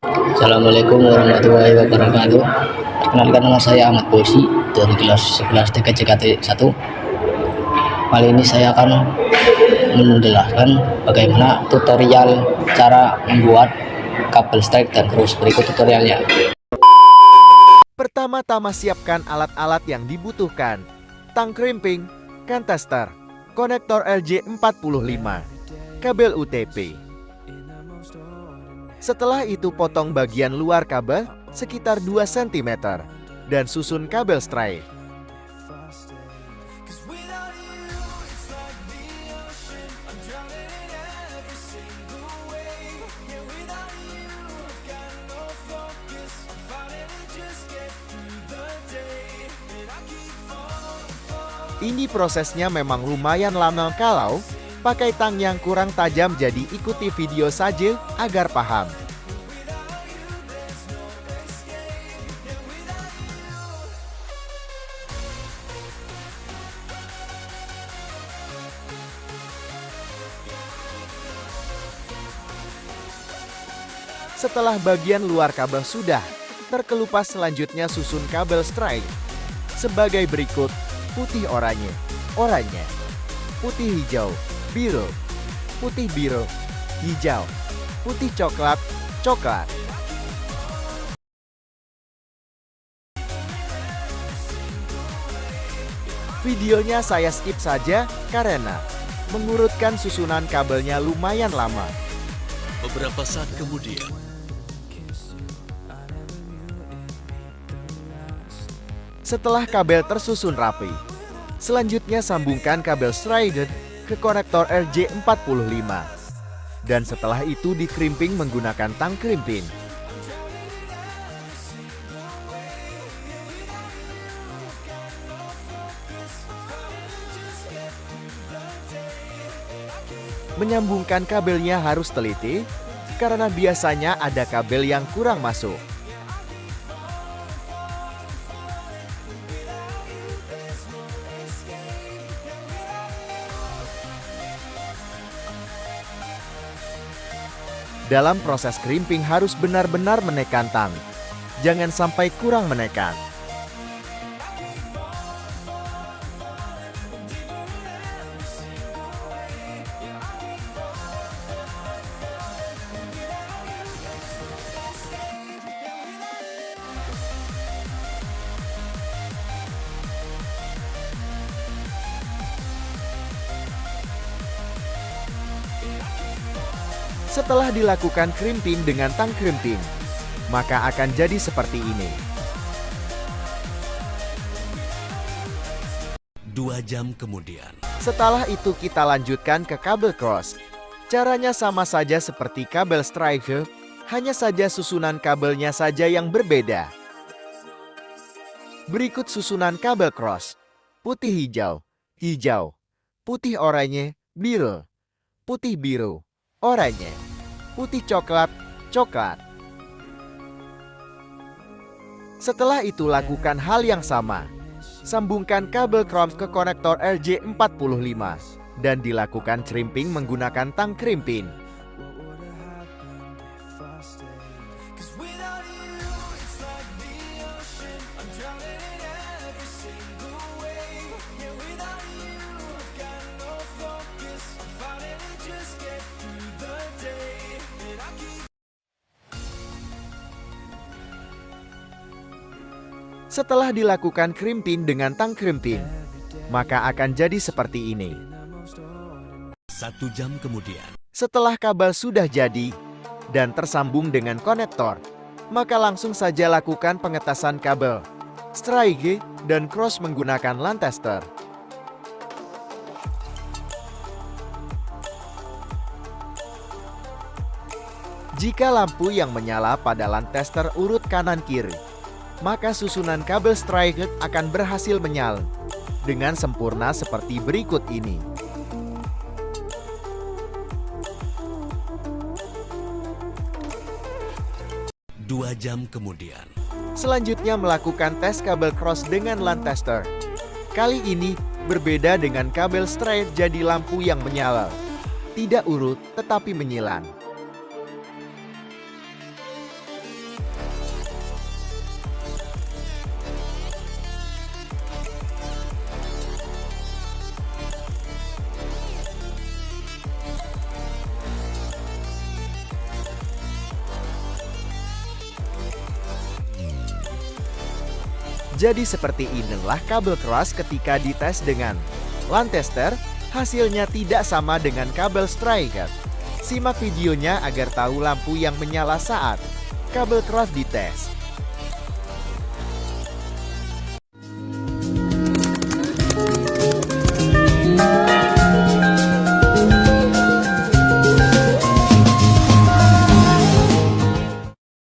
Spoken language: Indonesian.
Assalamualaikum warahmatullahi wabarakatuh. Perkenalkan, nama saya Ahmad Bosi dari kelas 11 TKJKT 1. Kali ini saya akan menjelaskan bagaimana tutorial cara membuat kabel strike dan cross. Berikut tutorialnya. Pertama-tama siapkan alat-alat yang dibutuhkan. Tang crimping, can tester, konektor RJ45, kabel UTP. Setelah itu potong bagian luar kabel sekitar 2 cm dan susun kabel strike. Ini prosesnya memang lumayan lama kalau pakai tang yang kurang tajam, jadi ikuti video saja agar paham. Setelah bagian luar kabel sudah terkelupas, selanjutnya susun kabel strike sebagai berikut: putih oranye, oranye, putih hijau, biru, putih biru, hijau, putih coklat, coklat. Videonya saya skip saja karena mengurutkan susunan kabelnya lumayan lama. Beberapa saat kemudian, setelah kabel tersusun rapi, selanjutnya sambungkan kabel strike ke konektor RJ45. Dan setelah itu di crimping menggunakan tang crimping. Menyambungkan kabelnya harus teliti, karena biasanya ada kabel yang kurang masuk. Dalam proses crimping harus benar-benar menekan tang, jangan sampai kurang menekan. Setelah dilakukan crimping dengan tang crimping, maka akan jadi seperti ini. 2 jam kemudian. Setelah itu kita lanjutkan ke kabel cross. Caranya sama saja seperti kabel strike, hanya saja susunan kabelnya saja yang berbeda. Berikut susunan kabel cross: putih hijau, hijau, putih oranye, biru, putih biru, oranye, putih coklat, coklat. Setelah itu lakukan hal yang sama. Sambungkan kabel cross ke konektor RJ45 dan dilakukan crimping menggunakan tang crimping. Setelah dilakukan crimping dengan tang crimping, maka akan jadi seperti ini. 1 jam kemudian. Setelah kabel sudah jadi dan tersambung dengan konektor, maka langsung saja lakukan pengetasan kabel strike dan cross menggunakan LAN tester. Jika lampu yang menyala pada LAN tester urut kanan kiri, maka susunan kabel strike akan berhasil menyala dengan sempurna seperti berikut ini. Dua jam kemudian. Selanjutnya melakukan tes kabel cross dengan LAN tester. Kali ini berbeda dengan kabel straight, jadi lampu yang menyala. Tidak urut tetapi menyilang. Jadi seperti inilah kabel keras ketika dites dengan LAN tester, hasilnya tidak sama dengan kabel striker. Simak videonya agar tahu lampu yang menyala saat kabel keras dites.